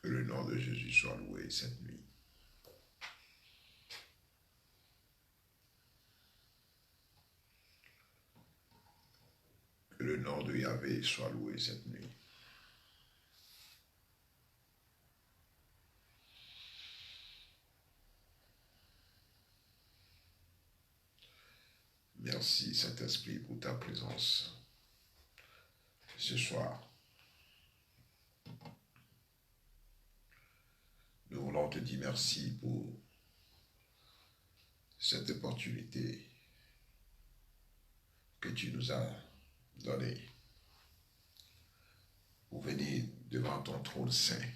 Que le nom de Jésus soit loué cette nuit. Que le nom de Yahvé soit loué cette nuit. Merci Saint-Esprit pour ta présence ce soir. Nous voulons te dire merci pour cette opportunité que tu nous as donnée pour venir devant ton trône saint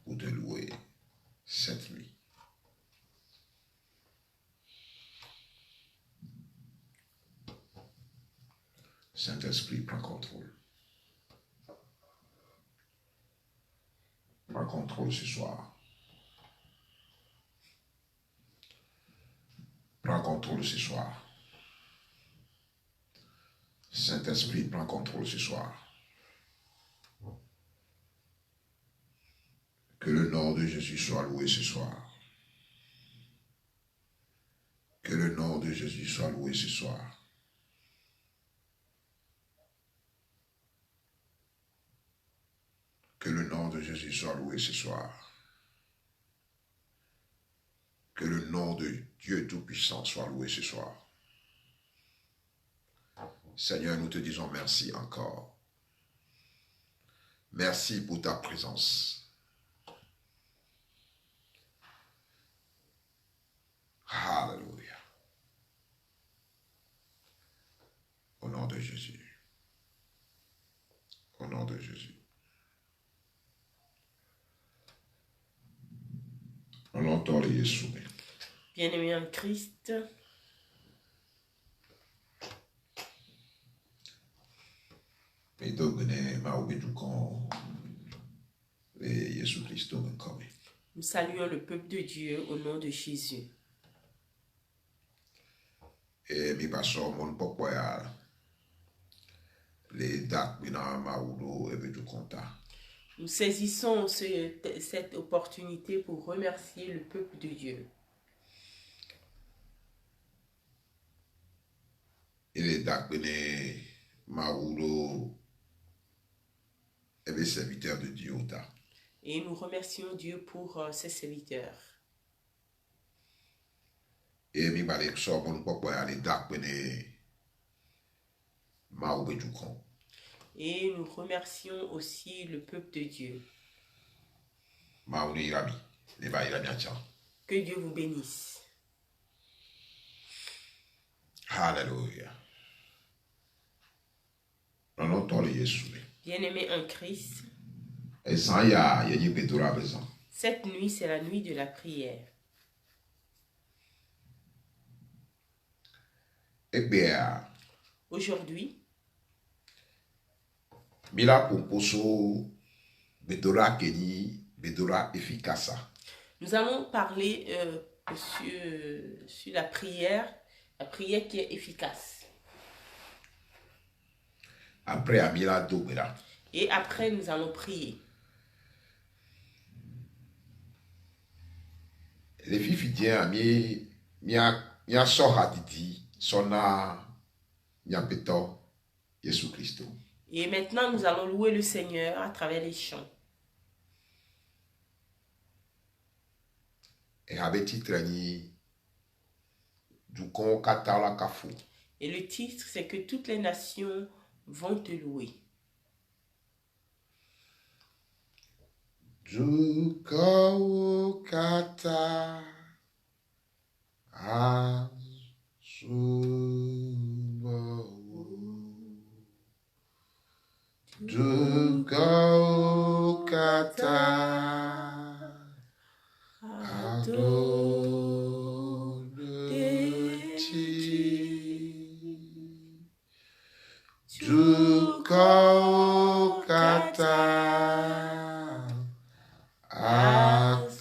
pour te louer cette nuit. Saint-Esprit, prends contrôle. Prends contrôle ce soir. Prends contrôle ce soir. Saint-Esprit, prends contrôle ce soir. Que le nom de Jésus soit loué ce soir. Que le nom de Jésus soit loué ce soir. Que le nom de Jésus soit loué ce soir. Que le nom de Dieu Tout-Puissant soit loué ce soir. Seigneur, nous te disons merci encore. Merci pour ta présence. Alléluia. Au nom de Jésus. Au nom de Jésus. On entend les Yeshua. Bien-aimé en Christ, nous saluons le peuple de Dieu au nom de Jésus. Et mi pastor mon pourquoi les dates mina maudo et vetu conta. Nous saisissons cette opportunité pour remercier le peuple de Dieu. Et les dates mina maudo et les serviteurs de Dieu. Et nous remercions Dieu pour ses serviteurs. Et mi balek so mon pourquoi les dates mina maudo du con. Et nous remercions aussi le peuple de Dieu. Que Dieu vous bénisse. Alléluia. Bien-aimé en Christ, cette nuit, c'est la nuit de la prière. Aujourd'hui, Mila pomposo bedora keni bedora efficace. Nous allons parler sur la prière qui est efficace. Après Amila Dobera. Et après nous allons prier. Les filles mia soha didi sona mia peto Jésus Christ. Et maintenant, nous allons louer le Seigneur à travers les chants. Et le titre, c'est que toutes les nations vont te louer. Dukau kata adoneti Dukau kata akubawo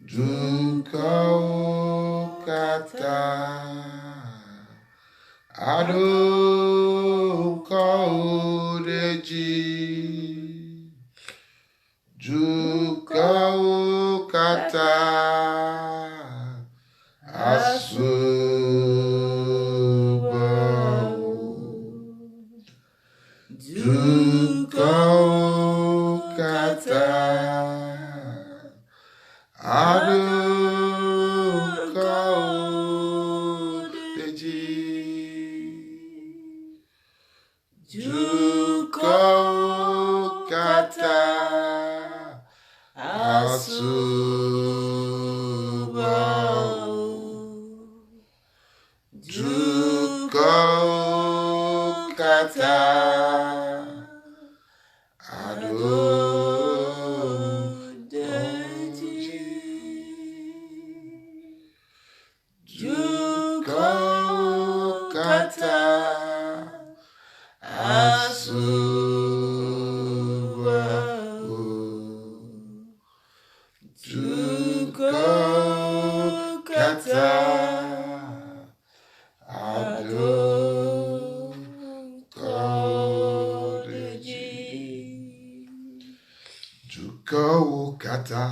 Dukau kata Adonai kata asubao dukau kata adukau deji dukau kata asubao dukau kata adodeji dukau kata asubao dukau kata adodeji dukau kata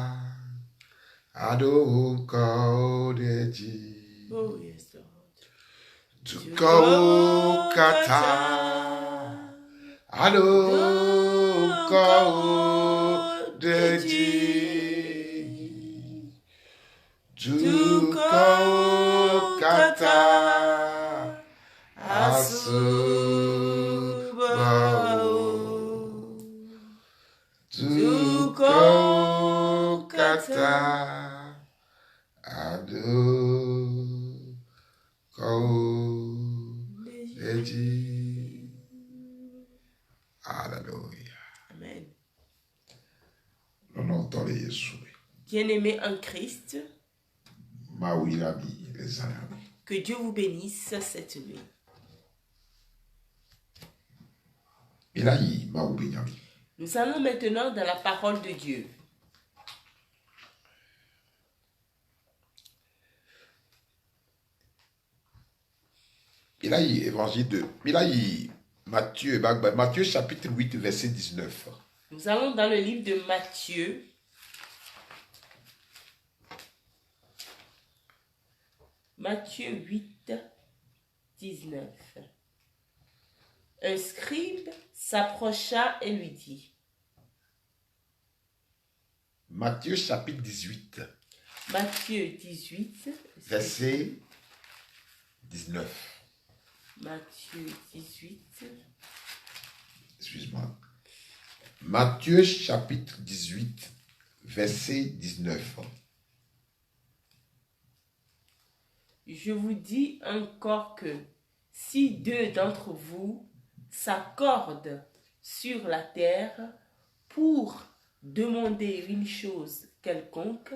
adodeji Oh, yes, Lord. dukau kata adukau deji dukau kata asubao dukau kata adukau deji. Alléluia. Amen. Non, non, dans les Jésus. Bien-aimés en Christ, Maouilami, les amis. que Dieu vous bénisse cette nuit. Ilayi, Maoubinyami. Nous allons maintenant dans la parole de Dieu. Ilayi, évangile de Ilayi, Matthieu, Matthieu chapitre 8, verset 19. Nous allons dans le livre de Matthieu. Matthieu 8, 19. Un scribe s'approcha et lui dit. Matthieu chapitre 18, Matthieu 18, verset 19. Matthieu 18, Excuse-moi. Matthieu chapitre 18, verset 19. Je vous dis encore que si deux d'entre vous s'accordent sur la terre pour demander une chose quelconque,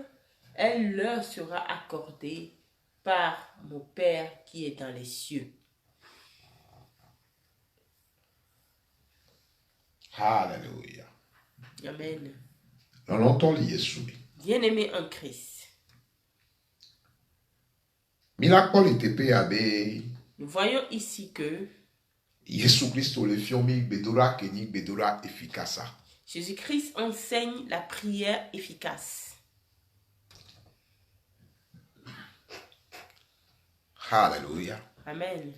elle leur sera accordée par mon Père qui est dans les cieux. Alléluia. Amen. Non, non, dans les Jésus. Bien-aimés en Christ, Milakol était payé. nous voyons ici que Jésus Christ le fiomi bedora keni bedora efficace. Jésus-Christ enseigne la prière efficace. Alléluia. Amen.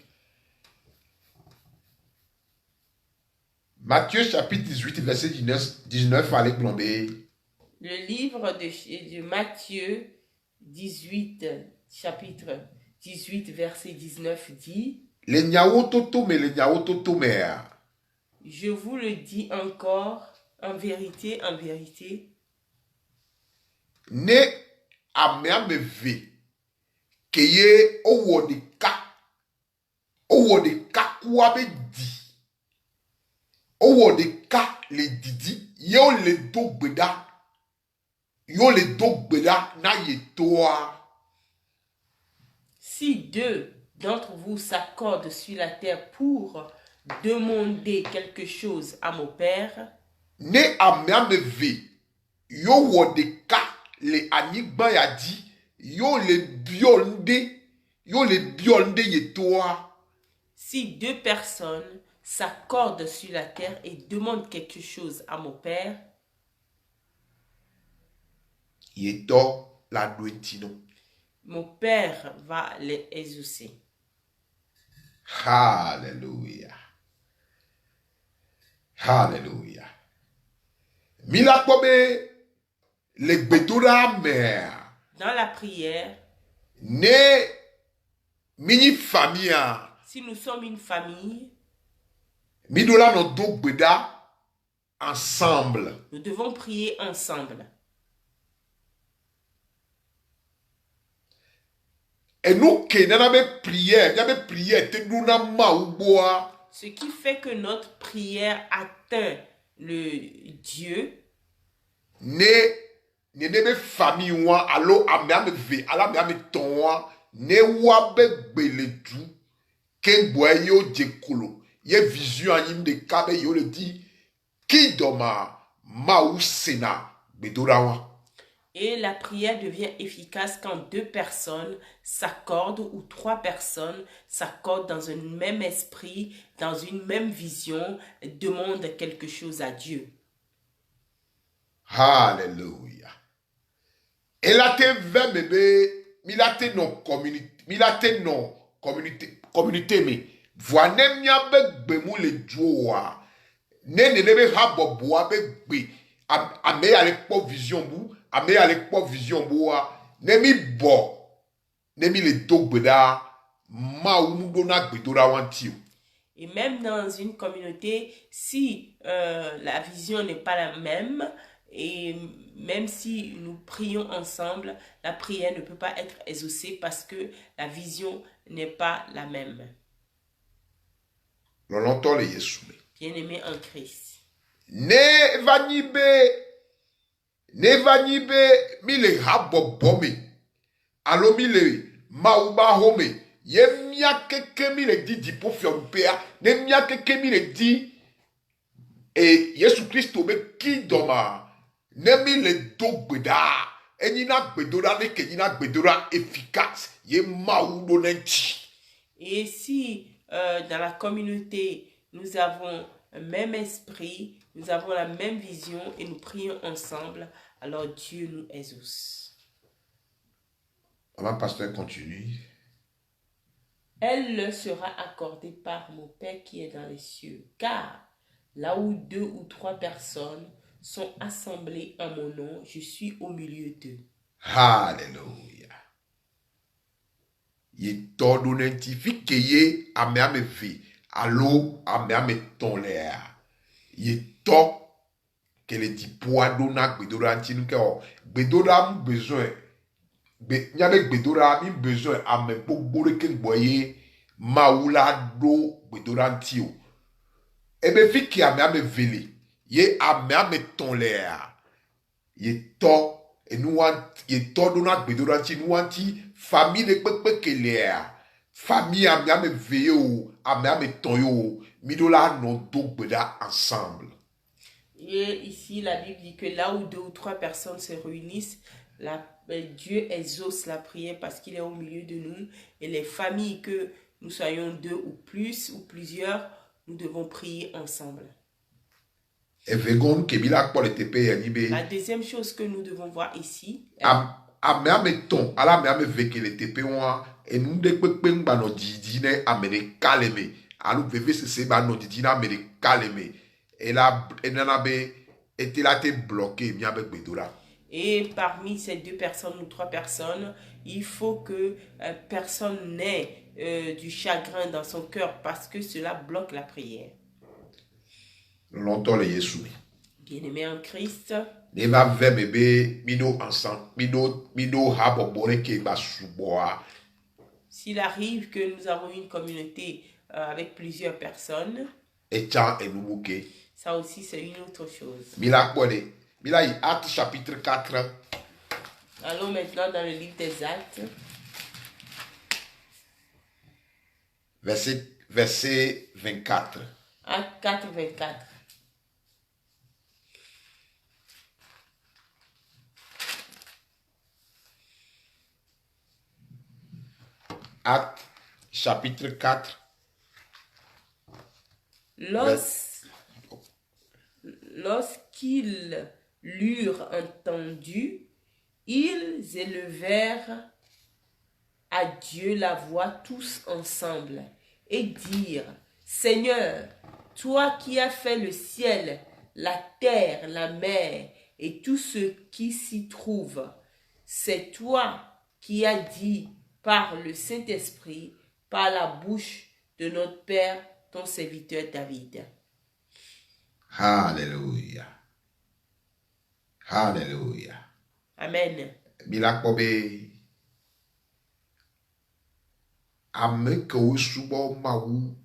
Matthieu chapitre 18, verset 19 allez plomber. Le livre de Matthieu 18, chapitre 18, verset 19 dit: Les nyaototo mais les nyaototo mais. Je vous le dis encore, en vérité, Ne ameameve keye owodeka kuabe di. Owodeka le didi yo le dogbeda na yetoa. si deux d'entre vous s'accordent sur la terre pour demander quelque chose à mon Père, Ne ameameve yo wodeka le anigba ya di yo le bionde yetoa. si deux personnes s'accordent sur la terre et demandent quelque chose à mon Père, Yeto la nointino. Mon Père va les exaucer. Hallelujah. Hallelujah. Mila kobe le gbedora mère. Dans la prière, Ne mini famille. si nous sommes une famille, Midola no do gbeda ensemble. nous devons prier ensemble. Et nous qui n'avons prière te nous na maouboa. Ce qui fait que notre prière atteint le Dieu, ne be famille wa alo ame ve ala ame ton wa ne wa be gbele du ke gbo yo jekolo ye vision anyim de kabe yo le di ki doma ma ou sena bedora wa. et la prière devient efficace quand deux personnes s'accordent ou trois personnes s'accordent dans un même esprit, dans une même vision, demandent quelque chose à Dieu. Hallelujah. Et là te ve bébé, milate non communauté me. Voine mia be gbemu le joa. Ne be ha boboa be gbe. Ame ale po vision bu, ame ale po vision boa. Ne mi bo. Ne mi le dogbeda ma ou mu dona gbedora wanti. Et même dans une communauté, si la vision n'est pas la même, et même si nous prions ensemble, la prière ne peut pas être exaucée parce que la vision n'est pas la même. Lolonto le yesume. Bien-aimé en Christ. Ne va nibe mi le habobome. Alo mi le mauba home. Ye mia keke mi le di di po fiompea. Ne mia keke mi le di. E Yesu Christo be ki doma. Ne mi le do gbeda. E nina gbedora ne ke nina gbedora efficace. Ye maou do nenti. Et si dans la communauté, nous avons un même esprit, nous avons la même vision et nous prions ensemble, alors Dieu nous exauce. Avant pasteur continue. Elle leur sera accordée par mon Père qui est dans les cieux. Car là où deux ou trois personnes sont assemblées en mon nom, je suis au milieu d'eux. Hallelujah. Ye todo nentifique ye ame ve. Allo ame ton l'air. Ye to que le dipoa dona gbedora antinu ke o. Gbedora mu besoin. Nyabe gbedora mi besoin ame gbogbo ke gboye maula do gbedora antio. Ebe fiki ame vele. Ye ame ton l'air. Ye to et nous ye to dona gbedora antinu anti famille de pepe ke l'air. Famille ame veye ou ame ton yo. Midola non do gbeda ensemble. Et ici, la Bible dit que là où deux ou trois personnes se réunissent, Dieu exauce la prière parce qu'il est au milieu de nous. Et les familles, que nous soyons deux ou plus ou plusieurs, nous devons prier ensemble. La deuxième chose que nous devons voir ici, et parmi ces deux personnes ou trois personnes, il faut que personne n'ait du chagrin dans son cœur parce que cela bloque la prière. Bien-aimé en Christ, s'il arrive que nous avons une communauté avec plusieurs personnes, ça aussi c'est une autre chose. Actes chapitre 4. Allons maintenant dans le livre des Actes. Verset 24. Actes 4, 24. Actes chapitre 4. Lorsqu'ils l'eurent entendu, Ils élevèrent à Dieu la voix tous ensemble et dirent, Seigneur, toi qui as fait le ciel, la terre, la mer et tout ce qui s'y trouve, c'est toi qui as dit par le Saint-Esprit, par la bouche de notre Père, ton serviteur David. Hallelujah. Hallelujah. Amen. Milakbobe. Ame ke wo subo mawu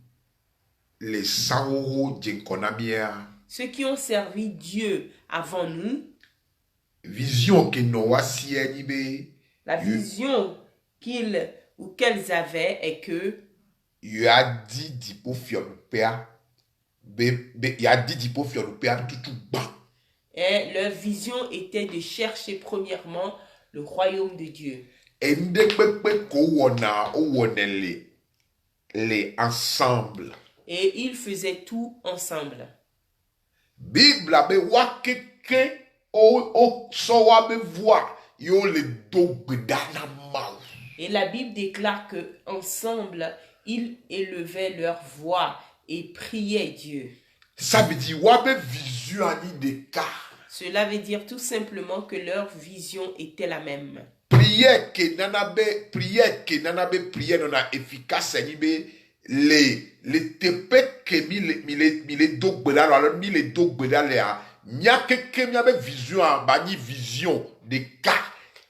le sawo jenkonamia. Ceux qui ont servi Dieu avant nous, Vision que no wasie ni be. la vision qu'ils ou qu'elles avaient est que Il a dit dipo fiolupea. Il a dit dipo fiolupea tout bas. et leur vision était de chercher premièrement le royaume de Dieu. Et ndekpekpe ko wona o wonele les ensemble. Et ils faisaient tout ensemble. Bible be wa keke o so wa be voix yo le dogbedana ma. Et la Bible déclare que ensemble ils élevaient leur voix et priaient Dieu. Ça veut dire wa be vision ani de cas. Cela veut dire tout simplement que leur vision était la même. Prière que nanabe prière non efficace ni be les tepe que mi le dogbeda alors mi le dogbeda le a nya keke mi be vision ba ni vision de cas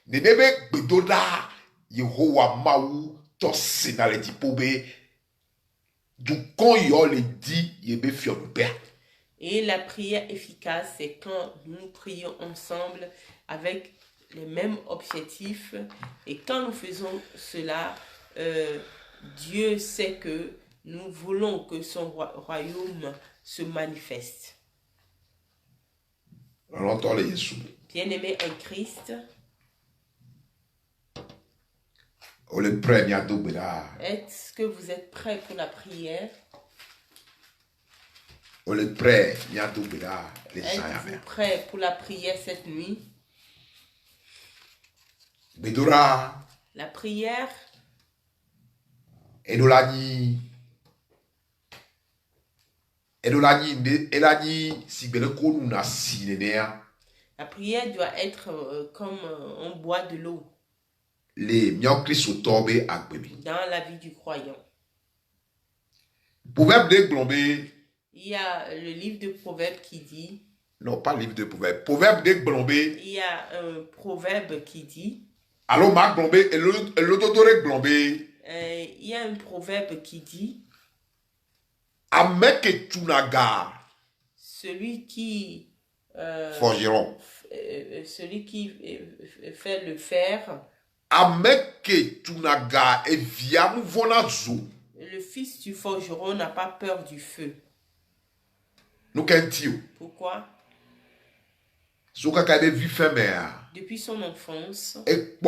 ne be gbedoda Yehowa mawu to sena le dipobe du kon yo le di yebe fiolupea. Et la prière efficace, c'est quand nous prions ensemble avec les mêmes objectifs. Et quand nous faisons cela, Dieu sait que nous voulons que son royaume se manifeste. Bien-aimé en Christ, est-ce que vous êtes prêts pour la prière? Êtes-vous prêts pour la prière cette nuit? La prière, la prière doit être comme on boit de l'eau dans la vie du croyant. Il y a le livre de Proverbes qui dit, non, pas livre de proverbes. Proverbe de Glombé. il y a un proverbe qui dit, Alors, Marc Glombé et l'autre Glombé. il y a un proverbe qui dit, Ameke Tunaga. celui qui Forgeron. celui qui fait le fer, Ameke Tunaga et Viam Vonazo. le fils du forgeron n'a pas peur du feu. Nous qu'entio. Pourquoi? Depuis son enfance, et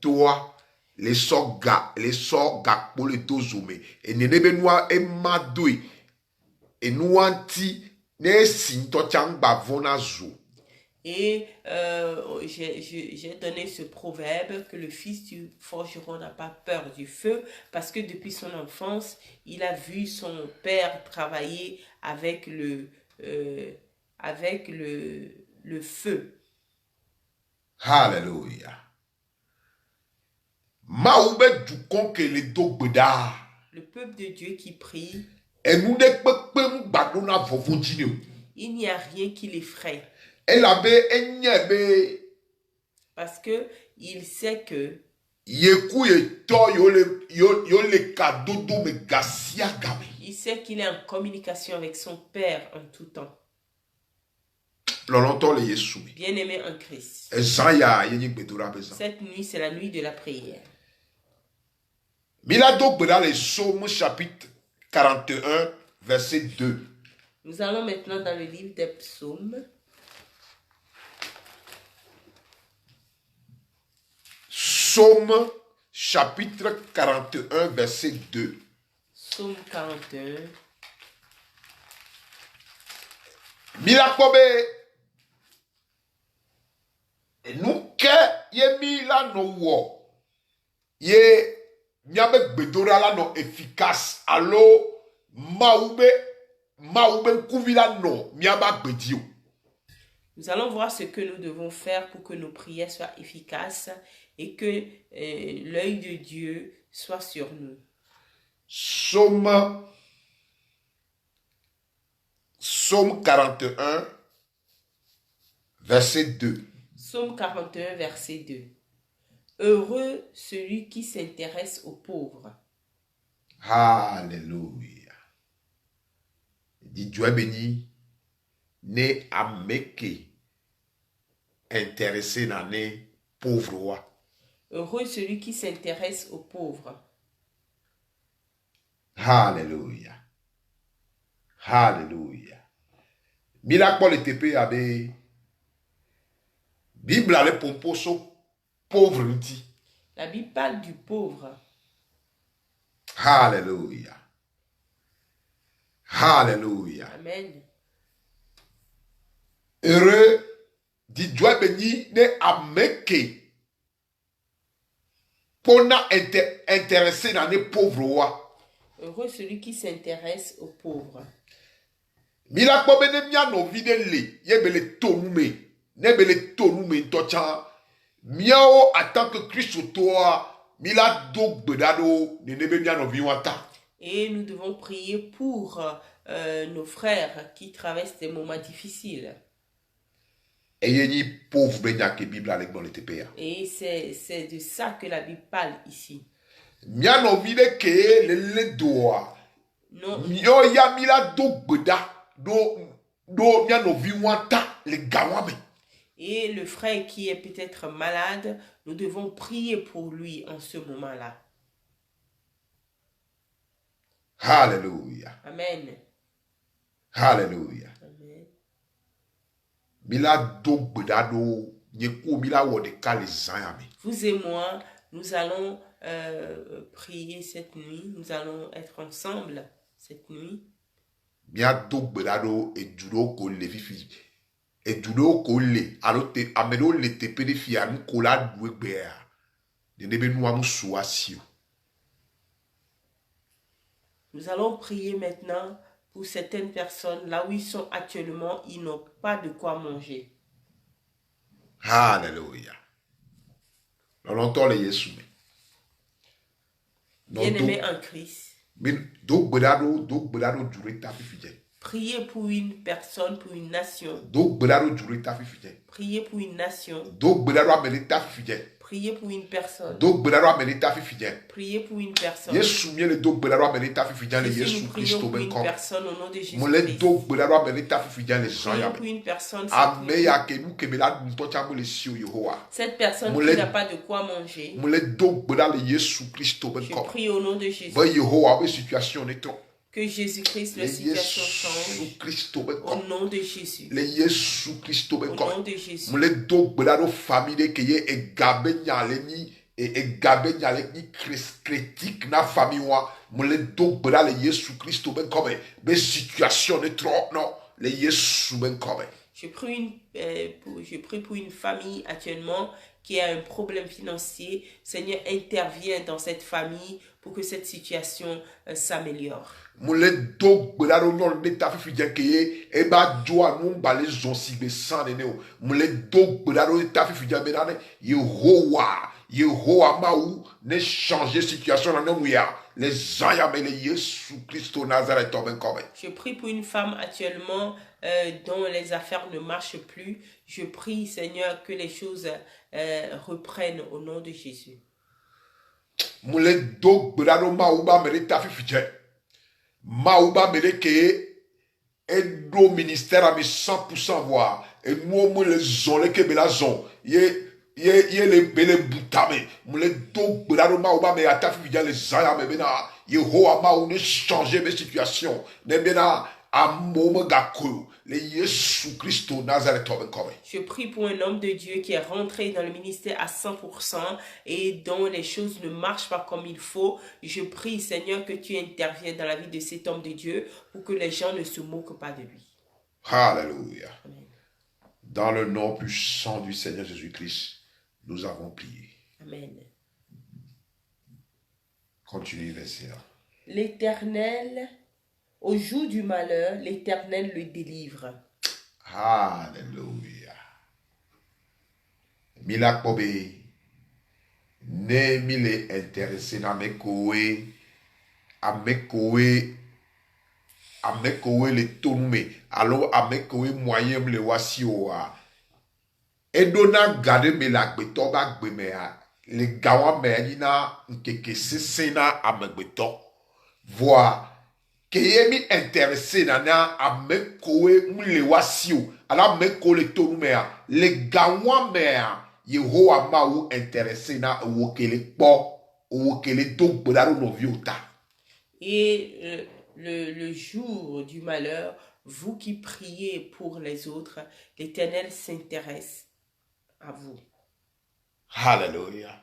toi, les sorga pour les dozume et nenebenoa et madoui et nous anti ne sinto changba vonazo. Et j'ai donné ce proverbe que le fils du forgeron n'a pas peur du feu parce que depuis son enfance, il a vu son père travailler avec le feu. Hallelujah. Maoube du conque les dogbeda. Le peuple de Dieu qui prie, Et nous ne badona vovotino. il n'y a rien qui l'effraie. Elle avait un parce que il sait que yeku eto yo le cadeau do me gasia gabe. Il sait qu'il est en communication avec son Père en tout temps. Bien-aimé en Christ. Cette nuit, c'est la nuit de la prière. Milado dans le Psaume chapitre 41, verset 2. Nous allons maintenant dans le livre des psaumes. Psaume chapitre 41, verset 2. Psaume 41. Milakobe. Et nous que ye mi la no wo ye miabe gbedora la no efficace alo maube kuvi la no miaba gbedio. Nous allons voir ce que nous devons faire pour que nos prières soient efficaces et que l'œil de Dieu soit sur nous. Psaume 41, verset 2. Psaume 41, verset 2. Heureux celui qui s'intéresse aux pauvres. Alléluia. Dit Dieu béni, ne ameke intéressé dans les pauvres. Heureux celui qui s'intéresse aux pauvres. Alléluia. Alléluia. Mila Paul et TP avait Bible à pomposo pauvre nti. La Bible parle du pauvre. Alléluia. Alléluia. Amen. Heureux dit Dieu béni ne ameke pona intéressé dans les pauvres. Heureux celui qui s'intéresse aux pauvres. Mila ko bene mia no vide le yebele tonume nebele tonume tocha miao en tant que Christ toi mila dog bedado ne nebe mia no viwata. Et nous devons prier pour nos frères qui traversent des moments difficiles. Et ni pauvre benya que Bible avec dans le TPA. Et c'est de ça que la Bible parle ici. Mia no vide ke le doa. Non. Mio ya mila dog beda do mia no viwata le gawame. Et le frère qui est peut-être malade, nous devons prier pour lui en ce moment-là. Alléluia. Amen. Alléluia. Amen. Mila dog bedado nyeku mila wodeka les zayame. Vous et moi, nous allons prier cette nuit. Nous allons être ensemble cette nuit. Mia dog bedado e judo ko le fifi. Et judo ko le alote ameno le tepe de fia nu kola dwe gbea. De nebe nou amu suasio. Nous allons prier maintenant pour certaines personnes, là où ils sont actuellement, ils n'ont pas de quoi manger. Alléluia. Longtemps les Yesume. Bien-aimés en Christ, Dog bedado jure ta fifi. priez pour une personne, pour une nation. Dog bedado jure ta fifi. Priez pour une nation. Dog bedado amene ta fifi. Priez pour une personne. Dog bedado amene ta fifi. Priez pour une personne. Yesu mie le dog bedado amene ta fifi le Si Yesu nous Christo prions pour ben une kom. personne au nom de Mo le Jésus-Christ. dog bedado amene ta fifi le Jean Prions ya. pour une personne. Ame ya ke nou kebela nto chamo le siu Yehowa. Cette personne Moulin- qui n'a pas de quoi manger. Mo le dog bedado le Yesu Christo ben Je kom. prie au nom de Jésus. Ba Yehowa be situation ne trop. Que Jésus-Christ, Le la situation change. Yesu Christo ben Au kom. nom de Jésus. Le Yesu Christo ben Au kom. nom de Jésus. Mo le dog bedado famille ke ye e gabe nyale ni e gabe nyale ni critique na famille wa. Mo le dog bedado le Yesu Christo ben kom. Be situation ne trop non. Le Yesu ben kom. Je prie pour une famille actuellement qui a un problème financier. Seigneur, intervient dans cette famille pour que cette situation s'améliore. Mule dog bedado non de ta fifi jankeye e ba joa non ba les zonsi be san ne o mule dog bedado de ta fifi jabenane Yehowa maou ne changer situation dans nous ya les aya mais les Jésus Christ Nazareth ben comme. Je prie pour une femme actuellement dont les affaires ne marchent plus. Je prie, Seigneur, que les choses reprennent au nom de Jésus. Mule dog bedado maou ba me ta fifi jan maou ba me ke et do ministère à 100% voir et nous me les zone ke be la zone ye le bele boutame mule do brado ma oba me ata fi le zaya me bena Yehowa ma ou ne changer mes situations ne bena amome gako le Yesu Christo Nazareth ben comme. Je prie pour un homme de Dieu qui est rentré dans le ministère à 100% et dont les choses ne marchent pas comme il faut. Je prie, Seigneur, que tu interviennes dans la vie de cet homme de Dieu pour que les gens ne se moquent pas de lui. Alléluia. Amen. Dans le nom puissant du Seigneur Jésus-Christ, nous avons prié. Amen. Continue, verset 1. L'Éternel, au jour du malheur, l'Éternel le délivre. Alléluia. Mila kobe ne mile intéressé na mekowe amekowe le tonume alors amekowe moyen le wasi oa edona gade me la gbeto ba gbe me a le gawa me yina nkeke sese na amegbeto voa keyemi intéressé na amekowe mle wasi o ala meko le tonume a le gawa me a Yehowa ma ou intéressé na wokele po wokele do gbodaro no viota. Et le jour du malheur, vous qui priez pour les autres, l'Éternel s'intéresse à vous. Alléluia.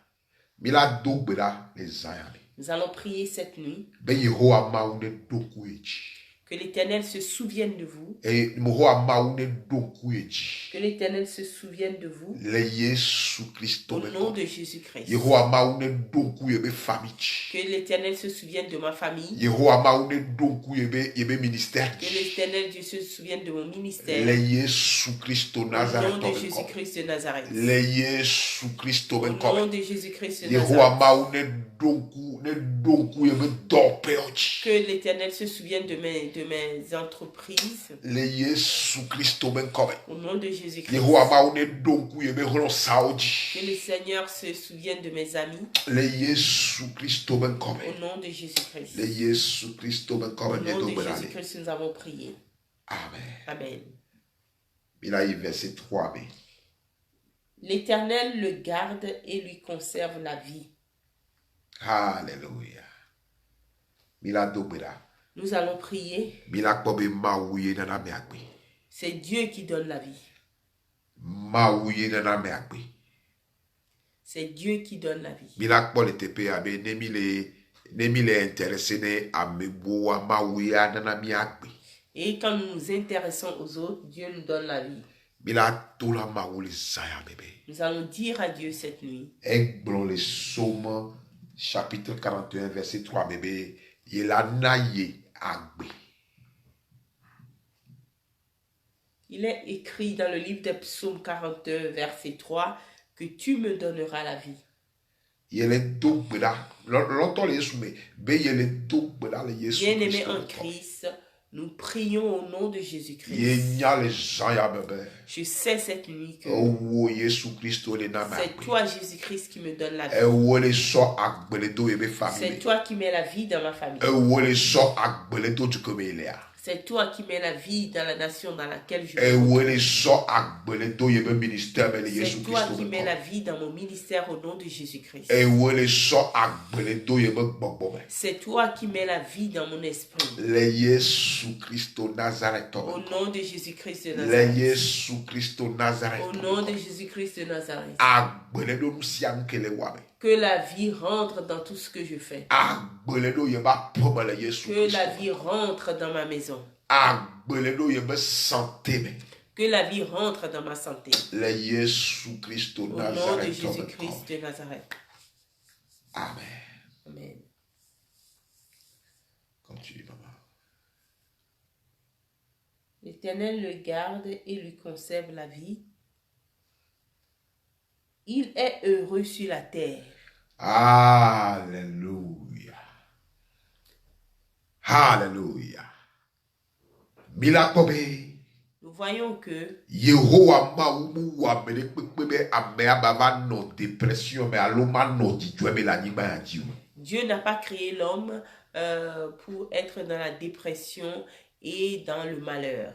Mila do gbeda les ayami. Nous allons prier cette nuit. Be Yehowa ma ou ne doku eji. Que l'Éternel se souvienne de vous. Et Yehowa ma ou ne doku eji. Que l'Éternel se souvienne de vous. Le Yesu Christo Au nom de Jésus-Christ. Yehowa ma ou ne doku yebe famille. Que l'Éternel se souvienne de ma famille. Yehowa ma ou ne doku yebe ministère. Que l'Éternel Dieu se souvienne de mon ministère. Le Yesu Christo Nazareth. Au nom de Jésus-Christ de Nazareth. Le Yesu Christo Au nom de Jésus-Christ de Yehowa Nazareth. ma ou ne doku yebe dope oji. Que l'Éternel se souvienne de mes entreprises. Le Yesu Christo ben kobe. Au nom de Jésus-Christ. Yehowa ma ou ne doku yebe ronsa oji. Que le Seigneur se souvienne de mes amis. Le Yesu Christo ben kobe. Au nom de Jésus-Christ. Le Yesu Christo ben Au kobe. nom de Jésus-Christ, nous avons prié. Amen. Amen. Il a eu verset 3b. L'Éternel le garde et lui conserve la vie. Alléluia. Mila dobera. Nous allons prier. Mila kobe maouye nana meakbe. C'est Dieu qui donne la vie. Maouye nana meakbe. C'est Dieu qui donne la vie. Mila kpole tepe abe nemile intéressé ne ameboa maouye nana meakbe. Et quand nous nous intéressons aux autres, Dieu nous donne la vie. Mila tola maoule saya bébé. Nous allons dire à Dieu cette nuit. Egblon le Psaume chapitre 41 verset 3 bébé. Yela naye agbe. Il est écrit dans le livre des Psaumes 41 verset 3 que tu me donneras la vie. Bien-aimés en Christ, nous prions au nom de Jésus-Christ. Je sais cette nuit que c'est toi, Jésus-Christ, qui me donne la vie. C'est toi qui mets la vie dans ma famille. C'est toi qui mets la vie dans la nation dans laquelle je vis. C'est toi qui mets la vie dans mon ministère au nom de Jésus-Christ. C'est toi qui mets la vie dans mon esprit. Au nom de Jésus-Christ de Nazareth. Au nom de Jésus-Christ de Nazareth. Que la vie rentre dans tout ce que je fais. Que la vie rentre dans ma maison. Que la vie rentre dans ma santé. Au nom de Jésus-Christ de Nazareth. Amen. Amen. Continue, maman. L'Éternel le garde et lui conserve la vie. Il est heureux sur la terre. Alléluia. Alléluia. Nous voyons que Dieu n'a pas créé l'homme pour être dans la dépression et dans le malheur.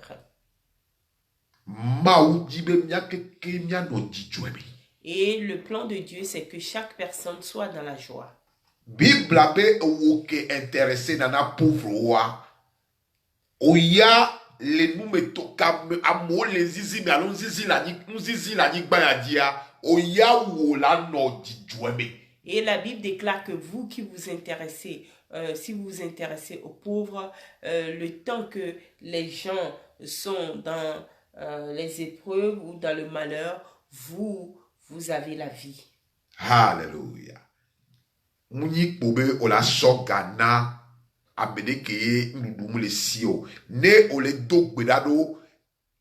Et le plan de Dieu, c'est que chaque personne soit dans la joie. Bible abe woke intéressé dans la pauvre oya le numeto kam amo le zizi me alon zizi la ni gba dia oya wo la no dijueme. Et la Bible déclare que vous qui vous intéressez, si vous vous intéressez aux pauvres, le temps que les gens sont dans les épreuves ou dans le malheur, vous avez la vie. Hallelujah. Muni pobe ola sogana amedeke ndudumu le sio ne ole do gbedado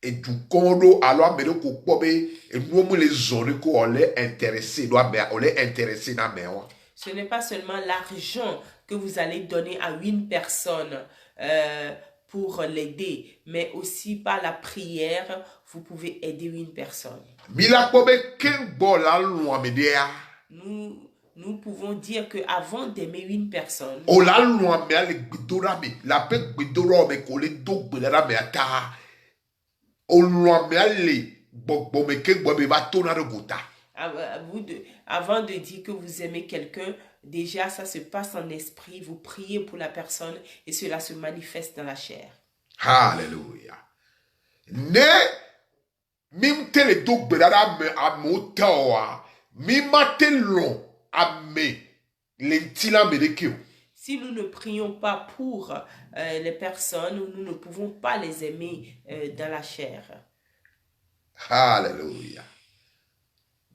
edukondo alo amede ko pobe enuomu le zone ko ole intéressé do abe ole intéressé na mewa. Ce n'est pas seulement l'argent que vous allez donner à une personne pour l'aider, mais aussi par la prière, vous pouvez aider une personne. Mila pobe kenbo la lu amedea. Nous pouvons dire qu'avant d'aimer une personne, avant de dire que vous aimez quelqu'un, déjà ça se passe en esprit, vous priez pour la personne et cela se manifeste dans la chair. Alléluia. Ne mimte le do bedara me amotawa mimate long. Si nous ne prions pas pour les personnes, nous ne pouvons pas les aimer dans la chair. Alléluia.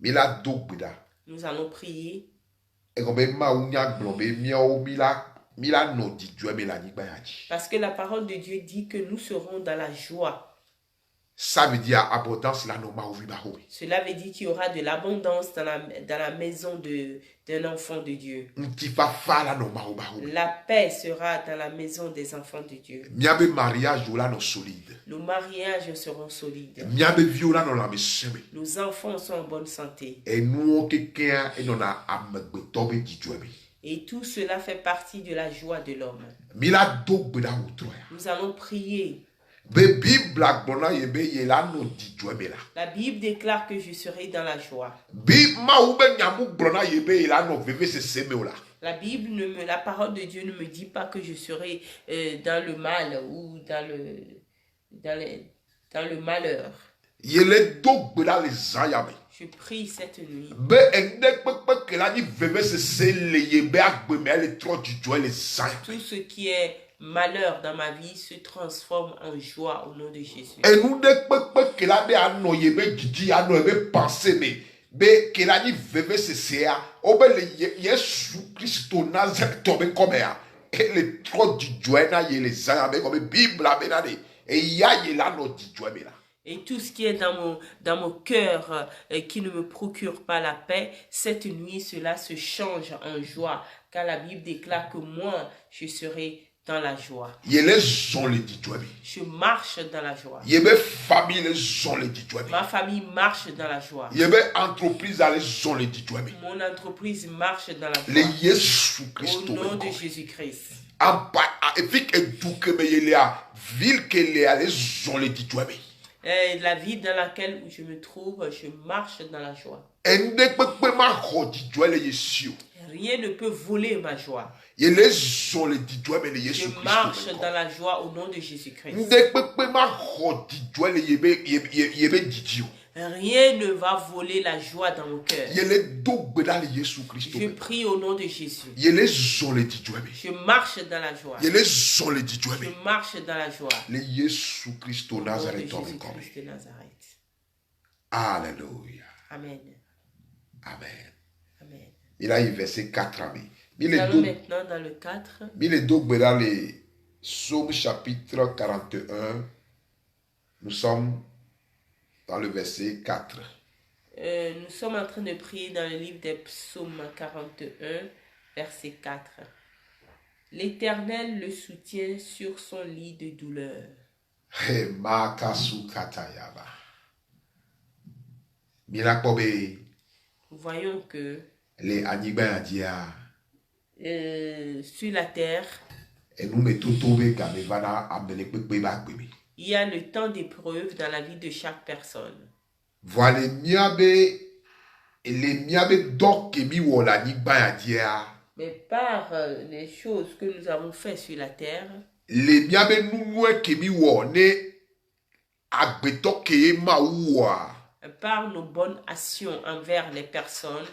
Nous allons prier. Parce que la parole de Dieu dit que nous serons dans la joie. Ça veut dire abondance là non. Cela veut dire qu'il y aura de l'abondance dans la maison d'un enfant de Dieu. La paix sera dans la maison des enfants de Dieu. Nos mariages seront solides. Nos enfants sont en bonne santé. Et tout cela fait partie de la joie de l'homme. Nous allons prier. La Bible déclare que je serai dans la joie. La parole de Dieu ne me dit pas que je serai dans le mal ou dans le malheur. Je prie cette nuit. Tout ce qui est malheur dans ma vie se transforme en joie au nom de Jésus. Et tout ce qui est dans mon cœur qui ne me procure pas la paix, cette nuit, cela se change en joie. Car la Bible déclare que moi, je serai dans la joie. Je marche dans la joie. Ma famille marche dans la joie. Mon entreprise marche dans la joie. Au nom de Jésus-Christ. La vie dans laquelle je me trouve, je marche dans la joie. Rien ne peut voler ma joie. Je marche dans la joie au nom de Jésus-Christ. Rien ne va voler la joie dans mon cœur. Je prie au nom de Jésus. Je marche dans la joie. Je marche dans la joie. Au nom de Jésus-Christ de Nazareth. Alléluia. Amen. Amen. Amen. Il a eu verset 4 amis. Nous allons maintenant dans le 4. Psaume chapitre 41. Nous sommes dans le verset 4. Nous sommes en train de prier dans le livre des psaumes 41, verset 4. L'Éternel le soutient sur son lit de douleur. Nous voyons que sur la terre, il y a le temps d'épreuve dans la vie de chaque personne. Mais par les choses que nous avons faites sur la terre, par nos bonnes actions envers les personnes,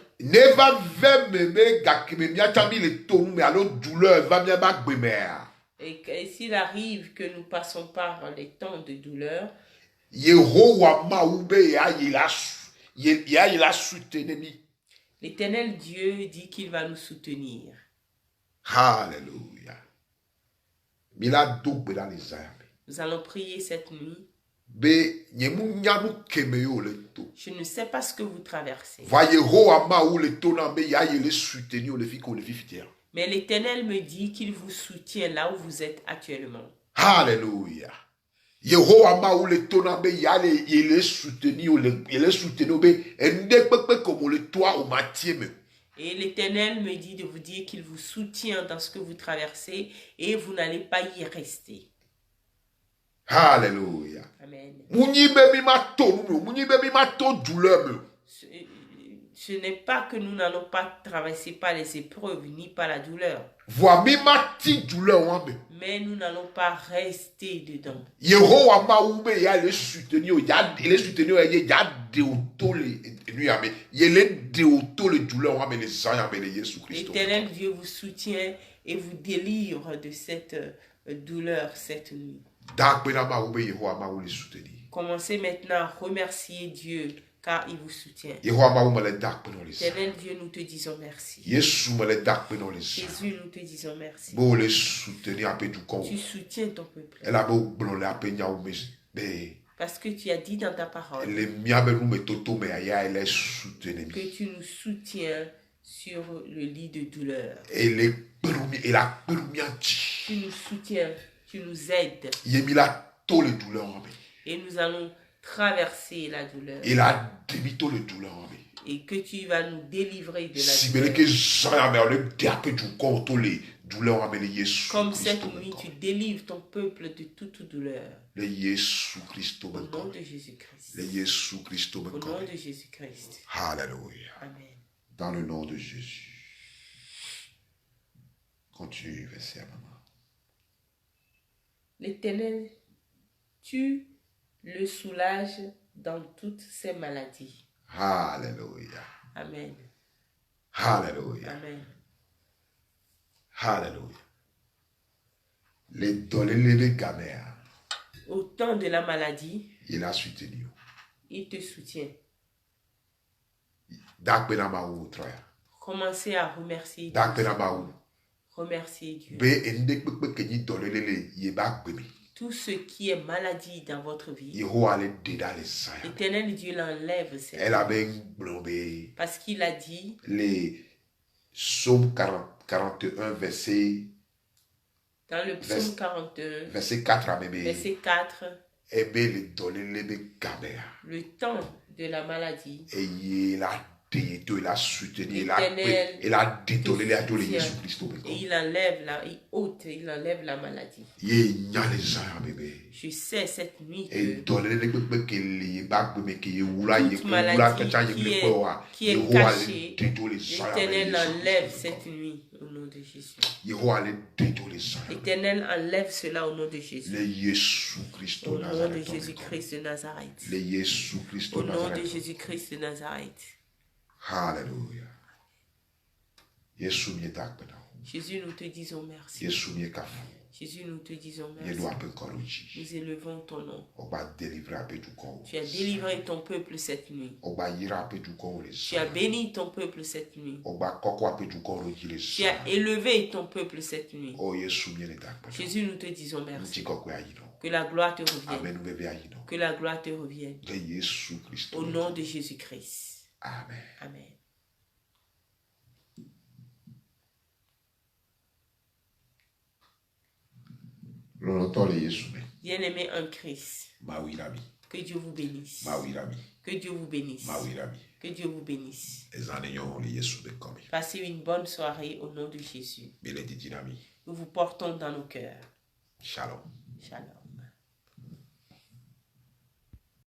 et s'il arrive que nous passons par les temps de douleur, Yehowa maoube ya yela soutenir. L'Éternel Dieu dit qu'il va nous soutenir. Alléluia. Mila dobe dans les âmes. Nous allons prier cette nuit. Be nyemu nyanu kemeyo le to. Je ne sais pas ce que vous traversez. Va Yehowa maou le to na be ya yele soutenir le fiko le fifitière. Mais l'Éternel me dit qu'il vous soutient là où vous êtes actuellement. Alléluia. Yehowa maou le to na be ya yele soutenir be ende pepe comme le toit au matière me. Et l'Éternel me dit de vous dire qu'il vous soutient dans ce que vous traversez et vous n'allez pas y rester. Alléluia. Amen. Ce n'est pas que nous n'allons pas traverser par les épreuves ni par la douleur. Mais nous n'allons pas rester dedans. L'Éternel Dieu vous soutient et vous délivre de cette douleur cette nuit. Commencez maintenant à remercier Dieu car il vous soutient. Éternel Dieu, nous te disons merci. Jésus, nous te disons merci. Tu soutiens ton peuple. Parce que tu as dit dans ta parole que tu nous soutiens sur le lit de douleur. Tu nous soutiens, tu nous aides. Et nous allons traverser la douleur. Et que tu vas nous délivrer de la douleur. Comme cette nuit, tu délivres ton peuple de toute douleur. Au nom de Jésus-Christ. Au nom de Jésus-Christ. Alléluia. Amen. Dans le nom de Jésus. Continue, verset à maman. L'Éternel, tu le soulages dans toutes ses maladies. Alléluia. Amen. Alléluia. Amen. Alléluia. Les données gamères. Au temps de la maladie, il a soutenu. Il te soutient. Commencez à remercier Dieu. Remerciez Dieu. Tout ce qui est maladie dans votre vie, l'Éternel Dieu l'enlève. Parce qu'il a dit, les psaumes 41, verset. Dans le psaume 41, verset 4, verset 4, le temps de la maladie, et il a soutenu, il a détourné et il enlève la maladie. Je sais cette nuit que toute maladie qui est cachée, l'Éternel enlève cette nuit au nom de Jésus. L'Éternel enlève cela au nom de Jésus. Au nom de Jésus-Christ de Nazareth. Au nom de Jésus-Christ de Nazareth. Alléluia. Jésus, nous te disons merci. Jésus, nous te disons merci. Nous élevons ton nom. Tu as délivré ton peuple cette nuit. Tu as béni ton peuple cette nuit. Tu as élevé ton peuple cette nuit. Jésus, nous te disons merci. Que la gloire te revienne. Que la gloire te revienne. Au nom de Jésus-Christ. Amen. Amen. Bien-aimé en Christ. Que Dieu vous bénisse. Que Dieu vous bénisse. Que Dieu vous bénisse. Passez une bonne soirée au nom de Jésus. Nous vous portons dans nos cœurs. Shalom. Shalom.